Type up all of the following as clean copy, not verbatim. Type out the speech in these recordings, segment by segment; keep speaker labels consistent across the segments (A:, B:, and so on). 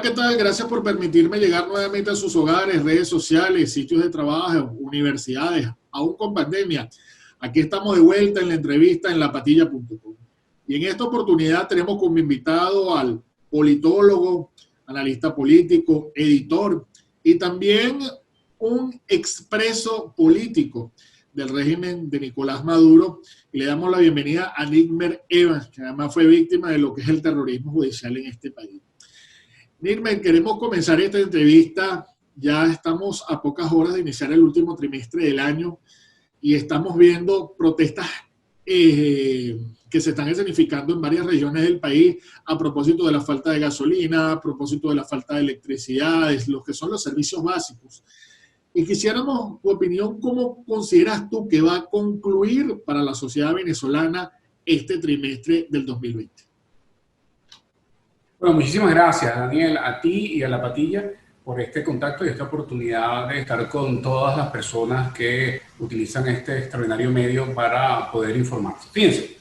A: ¿qué tal? Gracias por permitirme llegar nuevamente a sus hogares, redes sociales, sitios de trabajo, universidades, aún con pandemia. Aquí estamos de vuelta en la entrevista en lapatilla.com. Y en esta oportunidad tenemos como invitado al politólogo, analista político, editor y también un expreso político del régimen de Nicolás Maduro. Y le damos la bienvenida a Nigmer Evans, que además fue víctima de lo que es el terrorismo judicial en este país. Nigmer, queremos comenzar esta entrevista. Ya estamos a pocas horas de iniciar el último trimestre del año y estamos viendo protestas que se están escenificando en varias regiones del país a propósito de la falta de gasolina, a propósito de la falta de electricidad, los que son los servicios básicos. Y quisiéramos tu opinión, ¿cómo consideras tú que va a concluir para la sociedad venezolana este trimestre del 2020?
B: Bueno, muchísimas gracias, Daniel, a ti y a La Patilla por este contacto y esta oportunidad de estar con todas las personas que utilizan este extraordinario medio para poder informarse. Fíjense,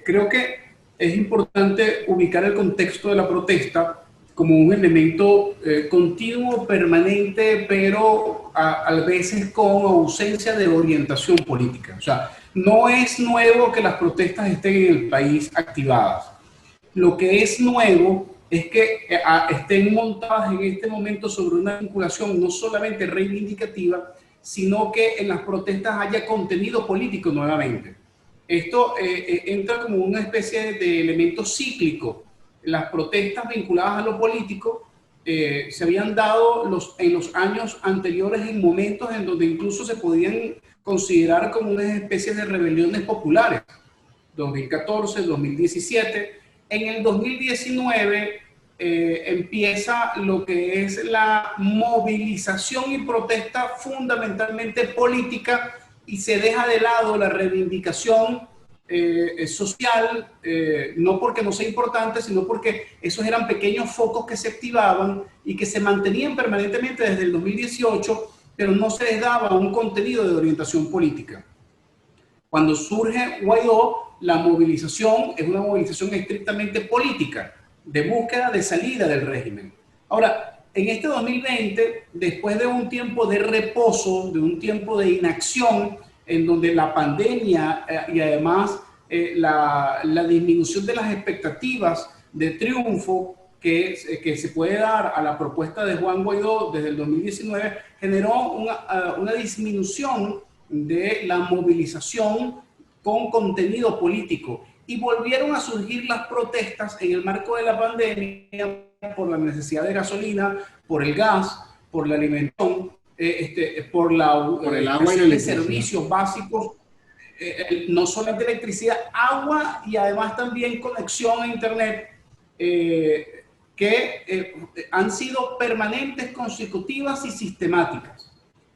B: creo que es importante ubicar el contexto de la protesta como un elemento continuo, permanente, pero a veces con ausencia de orientación política. O sea, no es nuevo que las protestas estén en el país activadas. Lo que es nuevo es que estén montadas en este momento sobre una vinculación no solamente reivindicativa, sino que en las protestas haya contenido político nuevamente. Esto entra como una especie de elemento cíclico. Las protestas vinculadas a lo político se habían dado en los años anteriores en momentos en donde incluso se podían considerar como una especie de rebeliones populares. 2014, 2017... En el 2019 empieza lo que es la movilización y protesta fundamentalmente política y se deja de lado la reivindicación social, no porque no sea importante, sino porque esos eran pequeños focos que se activaban y que se mantenían permanentemente desde el 2018, pero no se les daba un contenido de orientación política. Cuando surge Guaidó, la movilización es una movilización estrictamente política, de búsqueda de salida del régimen. Ahora, en este 2020, después de un tiempo de reposo, de un tiempo de inacción, en donde la pandemia y además la disminución de las expectativas de triunfo que se puede dar a la propuesta de Juan Guaidó desde el 2019, generó una disminución de la movilización con contenido político y volvieron a surgir las protestas en el marco de la pandemia por la necesidad de gasolina, por el gas, por la alimentación, por el agua y de servicios básicos, no solamente electricidad, agua y además también conexión a internet, que han sido permanentes, consecutivas y sistemáticas.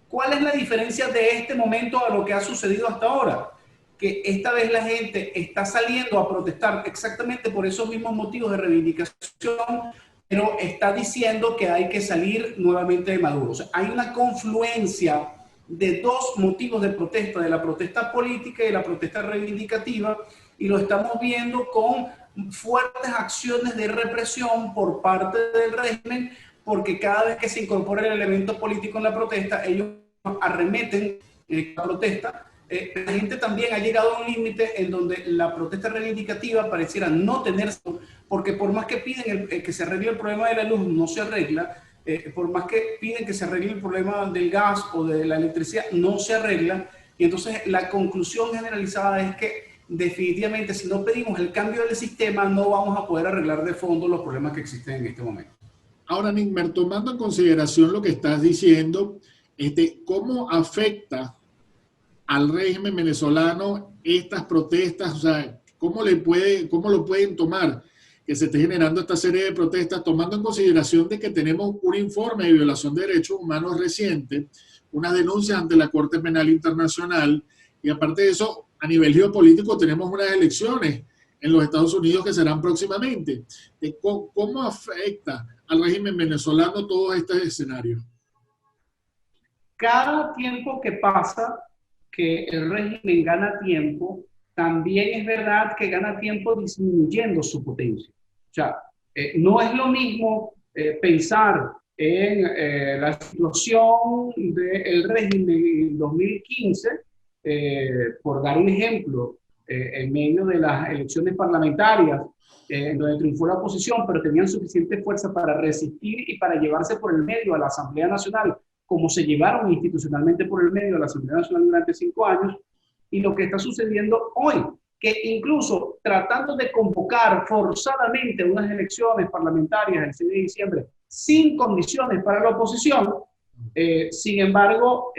B: ¿Cuál es la diferencia de este momento a lo que ha sucedido hasta ahora? Que esta vez la gente está saliendo a protestar exactamente por esos mismos motivos de reivindicación, pero está diciendo que hay que salir nuevamente de Maduro. O sea, hay una confluencia de dos motivos de protesta, de la protesta política y de la protesta reivindicativa, y lo estamos viendo con fuertes acciones de represión por parte del régimen, porque cada vez que se incorpora el elemento político en la protesta, ellos arremeten la protesta. La gente también ha llegado a un límite en donde la protesta reivindicativa pareciera no tener, porque por más que piden que se arregle el problema de la luz, no se arregla, por más que piden que se arregle el problema del gas o de la electricidad, no se arregla, y entonces la conclusión generalizada es que definitivamente si no pedimos el cambio del sistema, no vamos a poder arreglar de fondo los problemas que existen en este momento.
A: Ahora, Nigmer, tomando en consideración lo que estás diciendo, ¿cómo afecta al régimen venezolano estas protestas? O sea, ¿cómo lo pueden tomar que se esté generando esta serie de protestas, tomando en consideración de que tenemos un informe de violación de derechos humanos reciente, unas denuncias ante la Corte Penal Internacional, y aparte de eso, a nivel geopolítico tenemos unas elecciones en los Estados Unidos que serán próximamente? ¿Cómo afecta al régimen venezolano todos estos escenarios?
B: Cada tiempo que pasa, que el régimen gana tiempo, también es verdad que gana tiempo disminuyendo su potencia. O sea,
C: No es lo mismo pensar en la situación del régimen en 2015, por dar un ejemplo, en medio de las elecciones parlamentarias, en donde triunfó la oposición, pero tenían suficiente fuerza para resistir y para llevarse por el medio a la Asamblea Nacional, como se llevaron institucionalmente por el medio a la Asamblea Nacional durante 5 años, y lo que está sucediendo hoy, que incluso tratando de convocar forzadamente unas elecciones parlamentarias el 6 de diciembre sin condiciones para la oposición, sin embargo,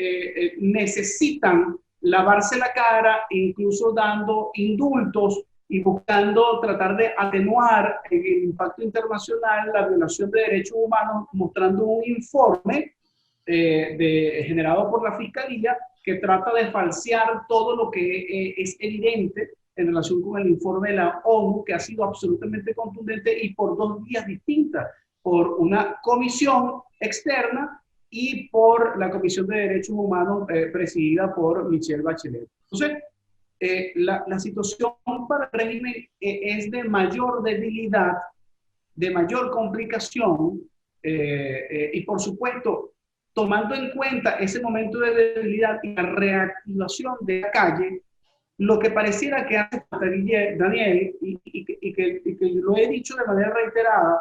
C: necesitan lavarse la cara, incluso dando indultos y buscando tratar de atenuar el impacto internacional, la violación de derechos humanos, mostrando un informe generado por la Fiscalía que trata de falsear todo lo que es evidente en relación con el informe de la ONU, que ha sido absolutamente contundente y por 2 vías distintas, por una comisión externa y por la Comisión de Derechos Humanos presidida por Michelle Bachelet. Entonces, la situación para el régimen es de mayor debilidad, de mayor complicación, y por supuesto, tomando en cuenta ese momento de debilidad y la reactivación de la calle, lo que pareciera que hace Daniel, y que lo he dicho de manera reiterada,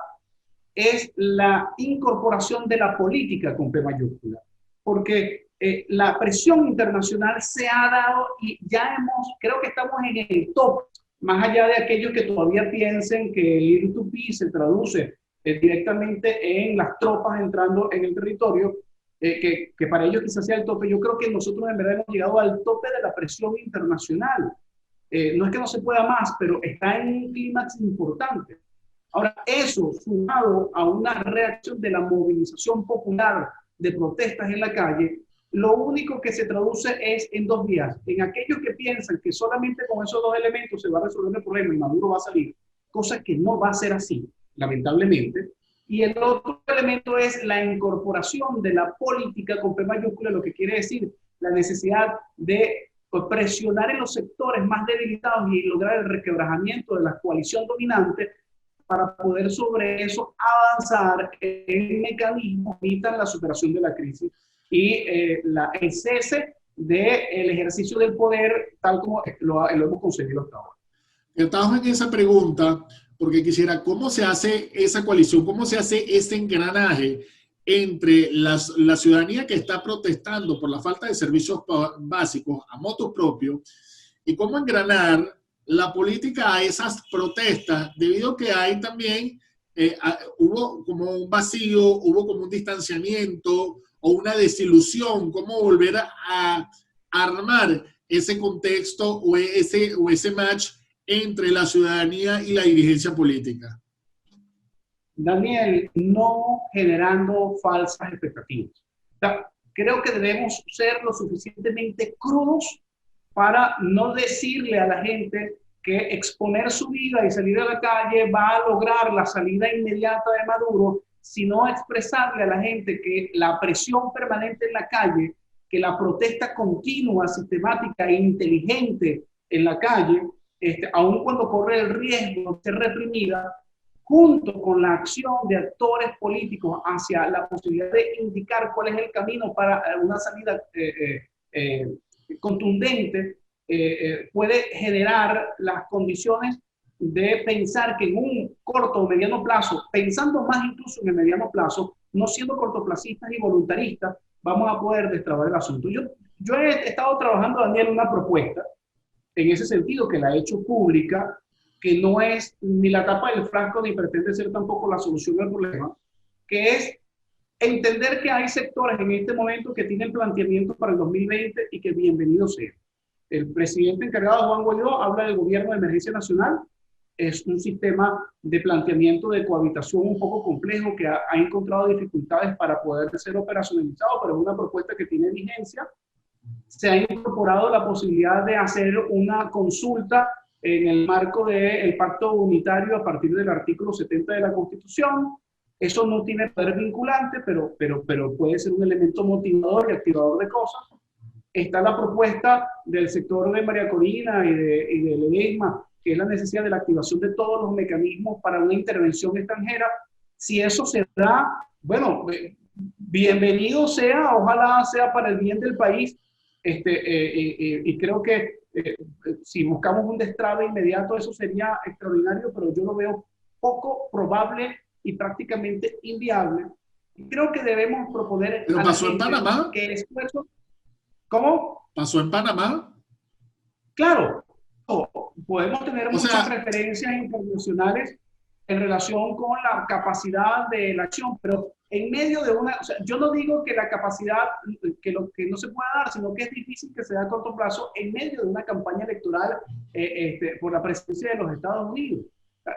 C: es la incorporación de la política con P mayúscula. Porque la presión internacional se ha dado y ya creo que estamos en el top, más allá de aquellos que todavía piensen que el Ir2P se traduce directamente en las tropas entrando en el territorio, que para ellos quizás sea el tope. Yo creo que nosotros en verdad hemos llegado al tope de la presión internacional. No es que no se pueda más, pero está en un clímax importante. Ahora, eso sumado a una reacción de la movilización popular de protestas en la calle, lo único que se traduce es en 2 vías. En aquellos que piensan que solamente con esos 2 elementos se va a resolver el problema y Maduro va a salir, cosa que no va a ser así, lamentablemente. Y el otro elemento es la incorporación de la política con P mayúscula, lo que quiere decir la necesidad de presionar en los sectores más debilitados y lograr el requebrajamiento de la coalición dominante para poder sobre eso avanzar en mecanismos que permitan la superación de la crisis y el cese del ejercicio del poder tal como lo hemos conseguido hasta ahora.
A: Estamos en esa pregunta porque quisiera, ¿cómo se hace esa coalición? ¿Cómo se hace ese engranaje entre la ciudadanía que está protestando por la falta de servicios básicos a motu propio y cómo engranar la política a esas protestas, debido a que hay también, hubo como un vacío, hubo como un distanciamiento o una desilusión, cómo volver a armar ese contexto o ese match entre la ciudadanía y la dirigencia política?
C: Daniel, no generando falsas expectativas. O sea, creo que debemos ser lo suficientemente crudos para no decirle a la gente que exponer su vida y salir a la calle va a lograr la salida inmediata de Maduro, sino expresarle a la gente que la presión permanente en la calle, que la protesta continua, sistemática e inteligente en la calle, aun cuando corre el riesgo de ser reprimida, junto con la acción de actores políticos hacia la posibilidad de indicar cuál es el camino para una salida contundente, puede generar las condiciones de pensar que en un corto o mediano plazo, pensando más incluso en el mediano plazo, no siendo cortoplacistas y voluntaristas, vamos a poder destrabar el asunto. Yo he estado trabajando, Daniel, una propuesta en ese sentido, que la he hecho pública, que no es ni la tapa del frasco ni pretende ser tampoco la solución del problema, que es entender que hay sectores en este momento que tienen planteamientos para el 2020 y que bienvenido sea. El presidente encargado, Juan Guaidó, habla del gobierno de emergencia nacional. Es un sistema de planteamiento de cohabitación un poco complejo que ha encontrado dificultades para poder ser operacionalizado, pero es una propuesta que tiene vigencia. Se ha incorporado la posibilidad de hacer una consulta en el marco del pacto unitario a partir del artículo 70 de la Constitución. Eso no tiene poder vinculante, pero puede ser un elemento motivador y activador de cosas. Está la propuesta del sector de María Corina y de Ledesma que es la necesidad de la activación de todos los mecanismos para una intervención extranjera. Si eso se da, bueno, bienvenido sea, ojalá sea para el bien del país, y creo que si buscamos un destrabe inmediato, eso sería extraordinario, pero yo lo veo poco probable y prácticamente inviable. Y creo que debemos proponer
A: ¿Pero
C: a
A: pasó
C: la
A: en
C: gente
A: Panamá?
C: que el esfuerzo... ¿Cómo?
A: ¿Pasó en Panamá?
C: Claro, podemos tener
A: O
C: muchas
A: sea,
C: referencias internacionales en relación con la capacidad de la acción, pero en medio de una, o sea, yo no digo que la capacidad, que no se pueda dar, sino que es difícil que se dé a corto plazo en medio de una campaña electoral por la presidencia de los Estados Unidos.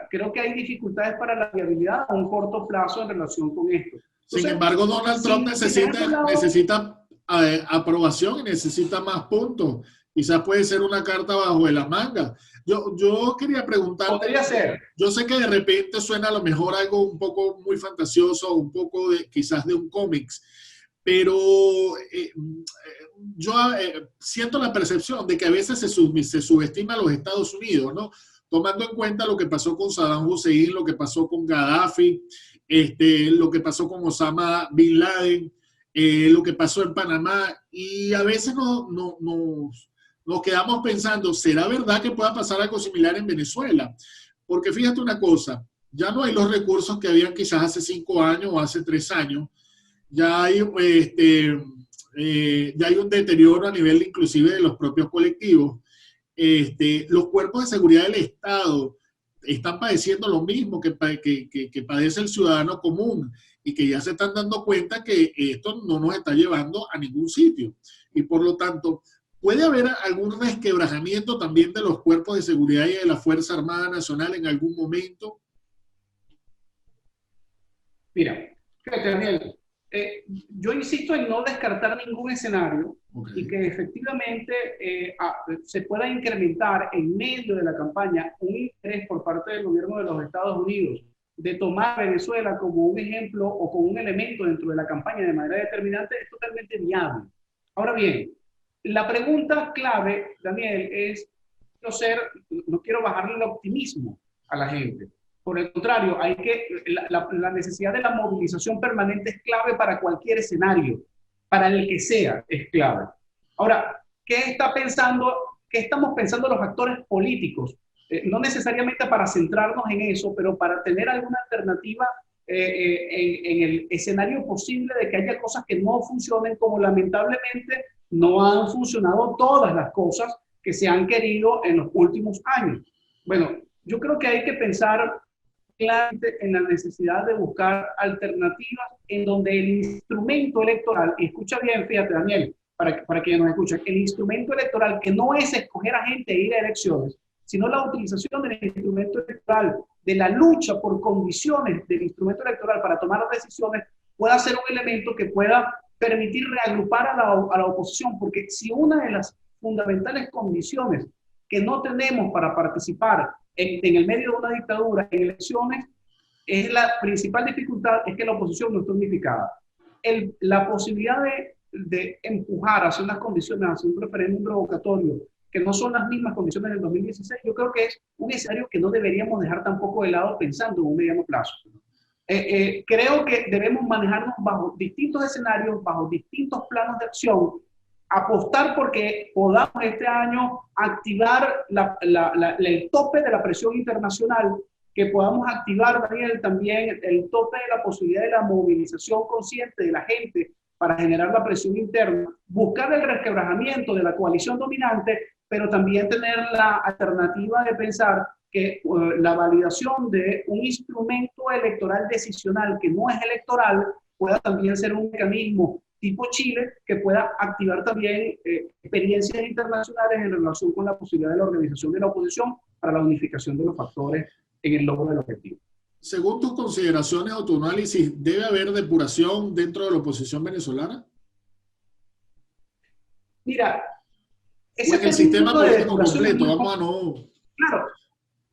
C: Creo que hay dificultades para la viabilidad a un corto plazo en relación con esto.
A: sin
C: Entonces,
A: embargo, Donald Trump
C: si dejamos de lado,
A: necesita aprobación y necesita más puntos. Quizás puede ser una carta bajo de la manga. Yo quería preguntarte,
C: podría ser.
A: yo sé que de repente suena a lo mejor algo un poco muy fantasioso, un poco de, quizás de un cómics, pero yo siento la percepción de que a veces se subestima a los Estados Unidos, ¿no? Tomando en cuenta lo que pasó con Saddam Hussein, lo que pasó con Gaddafi, lo que pasó con Osama Bin Laden, lo que pasó en Panamá, y a veces nos quedamos pensando, ¿será verdad que pueda pasar algo similar en Venezuela? Porque fíjate una cosa, ya no hay los recursos que habían quizás hace 5 años o hace 3 años, ya hay, ya hay un deterioro a nivel inclusive de los propios colectivos. Los cuerpos de seguridad del Estado están padeciendo lo mismo que padece el ciudadano común y que ya se están dando cuenta que esto no nos está llevando a ningún sitio. Y por lo tanto, ¿puede haber algún resquebrajamiento también de los cuerpos de seguridad y de la Fuerza Armada Nacional en algún momento?
C: Mira, fíjate, Daniel, yo insisto en no descartar ningún escenario y que efectivamente se pueda incrementar en medio de la campaña un interés por parte del gobierno de los Estados Unidos de tomar a Venezuela como un ejemplo o como un elemento dentro de la campaña de manera determinante, es totalmente viable. Ahora bien, la pregunta clave, Daniel, es, no quiero bajarle el optimismo a la gente. Por el contrario, la necesidad de la movilización permanente es clave para cualquier escenario, para el que sea, es clave. Ahora, ¿qué estamos pensando los actores políticos? No necesariamente para centrarnos en eso, pero para tener alguna alternativa en el escenario posible de que haya cosas que no funcionen, como lamentablemente no han funcionado todas las cosas que se han querido en los últimos años. Bueno, yo creo que hay que pensar claramente en la necesidad de buscar alternativas en donde el instrumento electoral, y escucha bien, fíjate, Daniel, para quienes nos escuchan, el instrumento electoral, que no es escoger a gente e ir a elecciones, sino la utilización del instrumento electoral, de la lucha por condiciones del instrumento electoral para tomar las decisiones, pueda ser un elemento que pueda permitir reagrupar a la oposición, porque si una de las fundamentales condiciones que no tenemos para participar en el medio de una dictadura, en elecciones, es la principal dificultad, es que la oposición no está unificada. La posibilidad de empujar hacia unas condiciones, hacia un referéndum revocatorio, que no son las mismas condiciones del 2016, yo creo que es un escenario que no deberíamos dejar tampoco de lado pensando en un mediano plazo. Creo que debemos manejarnos bajo distintos escenarios, bajo distintos planos de acción, apostar porque podamos este año activar el tope de la presión internacional, que podamos activar, Daniel, también el tope de la posibilidad de la movilización consciente de la gente para generar la presión interna, buscar el resquebrajamiento de la coalición dominante, pero también tener la alternativa de pensar que la validación de un instrumento electoral decisional que no es electoral pueda también ser un mecanismo tipo Chile, que pueda activar también experiencias internacionales en relación con la posibilidad de la organización de la oposición para la unificación de los factores en el logro del objetivo.
A: Según tus consideraciones o tu análisis, ¿debe haber depuración dentro de la oposición venezolana?
C: Mira,
A: ese el sistema político completo, vamos a no...
C: Claro,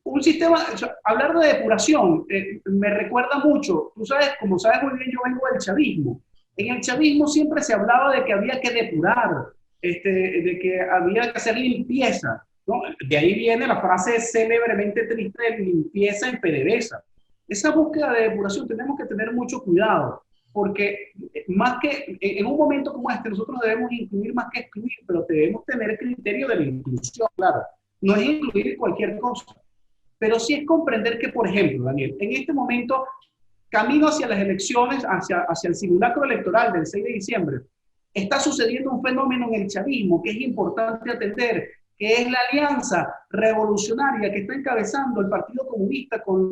C: un sistema, o sea, hablar de depuración me recuerda mucho, tú sabes, como sabes muy bien, yo vengo del chavismo. En el chavismo siempre se hablaba de que había que depurar, de que había que hacer limpieza. ¿no? De ahí viene la frase célebremente triste de limpieza en PDVSA. Esa búsqueda de depuración tenemos que tener mucho cuidado, porque más que en un momento como este nosotros debemos incluir más que excluir, pero debemos tener el criterio de la inclusión, claro. No es incluir cualquier cosa, pero sí es comprender que, por ejemplo, Daniel, en este momento, camino hacia las elecciones, hacia el simulacro electoral del 6 de diciembre, está sucediendo un fenómeno en el chavismo que es importante atender, que es la alianza revolucionaria que está encabezando el Partido Comunista con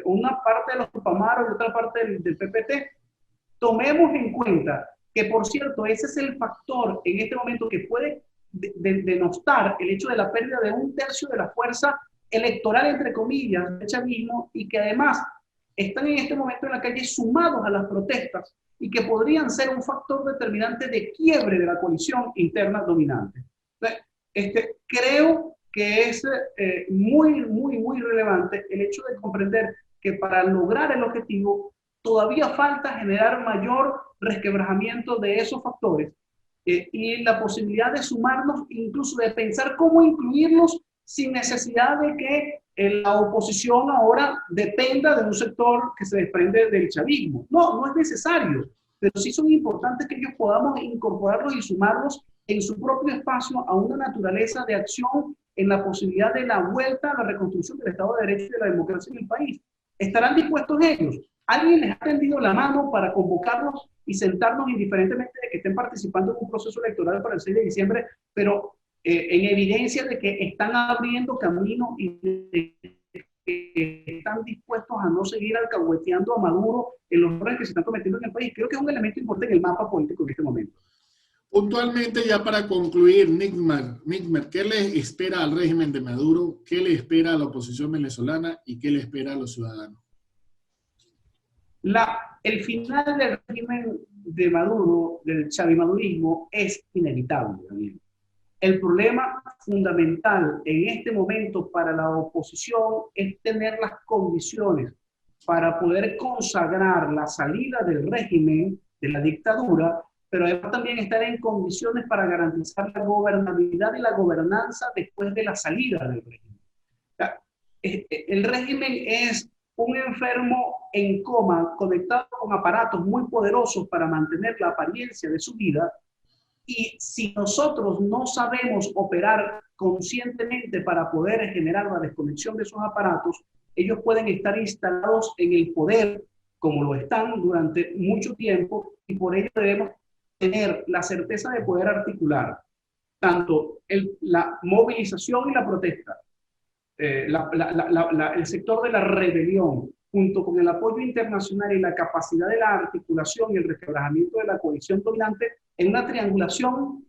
C: una parte de los Tupamaros y otra parte del PPT. Tomemos en cuenta que, por cierto, ese es el factor en este momento que puede denostar el hecho de la pérdida de 1/3 de la fuerza electoral, entre comillas, del chavismo, y que además están en este momento en la calle sumados a las protestas y que podrían ser un factor determinante de quiebre de la coalición interna dominante. Creo que es muy relevante el hecho de comprender que para lograr el objetivo todavía falta generar mayor resquebrajamiento de esos factores y la posibilidad de sumarnos, incluso de pensar cómo incluirlos sin necesidad de que la oposición ahora dependa de un sector que se desprende del chavismo. No, no es necesario, pero sí son importantes que ellos podamos incorporarlos y sumarlos en su propio espacio a una naturaleza de acción en la posibilidad de la vuelta a la reconstrucción del Estado de Derecho y de la democracia en el país. ¿Estarán dispuestos ellos? ¿Alguien les ha tendido la mano para convocarlos y sentarnos indiferentemente de que estén participando en un proceso electoral para el 6 de diciembre, pero en evidencia de que están abriendo camino y de que están dispuestos a no seguir alcahueteando a Maduro en los errores que se están cometiendo en el país? Creo que es un elemento importante en el mapa político en este momento.
A: Puntualmente, ya para concluir, Nicmer, ¿qué le espera al régimen de Maduro? ¿Qué le espera a la oposición venezolana? ¿Y qué le espera a los ciudadanos?
C: El final del régimen de Maduro, del chavimadurismo, es inevitable, Daniel. El problema fundamental en este momento para la oposición es tener las condiciones para poder consagrar la salida del régimen, de la dictadura, pero además también estar en condiciones para garantizar la gobernabilidad y la gobernanza después de la salida del régimen. El régimen es un enfermo en coma conectado con aparatos muy poderosos para mantener la apariencia de su vida, y si nosotros no sabemos operar conscientemente para poder generar la desconexión de esos aparatos, ellos pueden estar instalados en el poder como lo están durante mucho tiempo, y por ello debemos tener la certeza de poder articular tanto la movilización y la protesta, el sector de la rebelión, junto con el apoyo internacional y la capacidad de la articulación y el resquebrajamiento de la coalición dominante, en una triangulación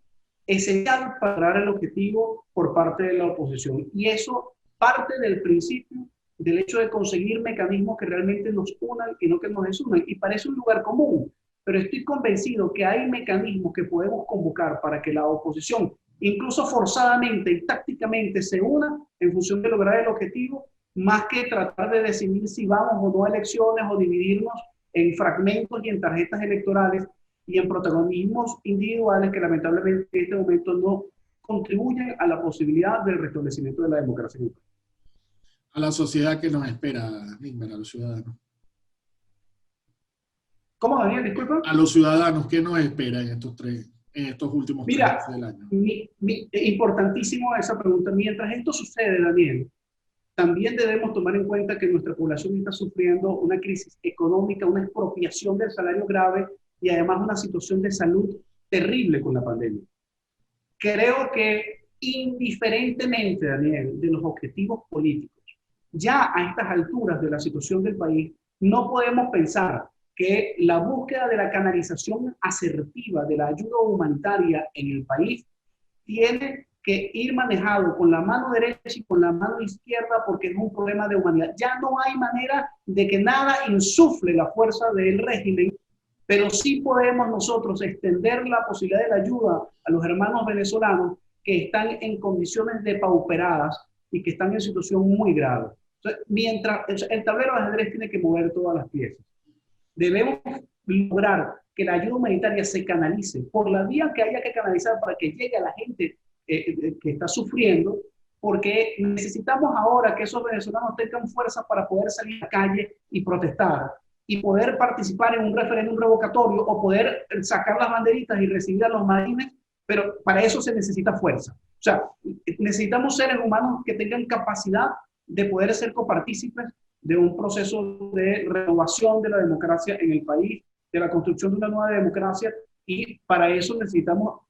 C: esencial para lograr el objetivo por parte de la oposición. Y eso parte del principio del hecho de conseguir mecanismos que realmente nos unan y no que nos desunan. Y parece un lugar común, pero estoy convencido que hay mecanismos que podemos convocar para que la oposición, incluso forzadamente y tácticamente, se una en función de lograr el objetivo, más que tratar de decidir si vamos o no a elecciones o dividirnos en fragmentos y en tarjetas electorales y en protagonismos individuales que lamentablemente en este momento no contribuyen a la posibilidad del restablecimiento de la democracia.
A: A la sociedad que nos espera, Nicmer, a los ciudadanos.
C: ¿Cómo, Daniel? Disculpa.
A: A los ciudadanos, ¿qué nos espera en estos últimos 3 meses del año?
C: Importantísimo esa pregunta. Mientras esto sucede, Daniel, también debemos tomar en cuenta que nuestra población está sufriendo una crisis económica, una expropiación del salario grave y además una situación de salud terrible con la pandemia. Creo que indiferentemente, Daniel, de los objetivos políticos, ya a estas alturas de la situación del país, no podemos pensar que la búsqueda de la canalización asertiva de la ayuda humanitaria en el país tiene que ir manejado con la mano derecha y con la mano izquierda, porque es un problema de humanidad. Ya no hay manera de que nada insufle la fuerza del régimen, pero sí podemos nosotros extender la posibilidad de la ayuda a los hermanos venezolanos que están en condiciones depauperadas y que están en situación muy grave. Entonces, mientras el tablero de ajedrez tiene que mover todas las piezas, debemos lograr que la ayuda humanitaria se canalice por la vía que haya que canalizar para que llegue a la gente que está sufriendo, porque necesitamos ahora que esos venezolanos tengan fuerza para poder salir a la calle y protestar y poder participar en un referéndum revocatorio o poder sacar las banderitas y recibir a los marines, pero para eso se necesita fuerza. O sea, necesitamos seres humanos que tengan capacidad de poder ser copartícipes de un proceso de renovación de la democracia en el país, de la construcción de una nueva democracia, y para eso necesitamos,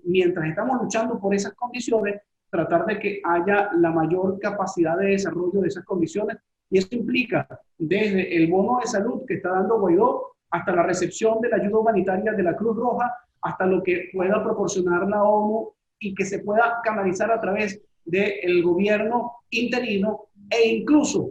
C: mientras estamos luchando por esas condiciones, tratar de que haya la mayor capacidad de desarrollo de esas condiciones, y eso implica desde el bono de salud que está dando Guaidó hasta la recepción de la ayuda humanitaria de la Cruz Roja, hasta lo que pueda proporcionar la ONU y que se pueda canalizar a través del gobierno interino e incluso,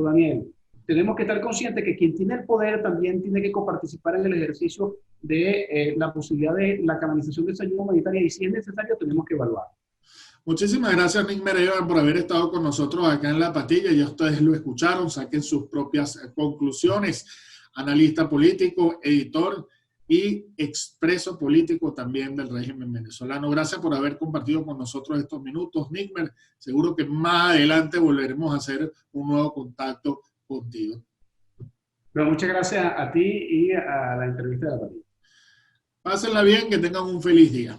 C: Daniel, tenemos que estar conscientes que quien tiene el poder también tiene que coparticipar en el ejercicio de la posibilidad de la canalización de esa ayuda humanitaria, y si es necesario tenemos que evaluar.
A: Muchísimas gracias, Nickmer Evan, por haber estado con nosotros acá en La Patilla. Ya ustedes lo escucharon, saquen sus propias conclusiones. Analista político, editor y expreso político también del régimen venezolano. Gracias por haber compartido con nosotros estos minutos, Nickmer. Seguro que más adelante volveremos a hacer un nuevo contacto contigo.
C: Pero muchas gracias a ti y a la entrevista de La Patilla.
A: Pásenla bien, que tengan un feliz día.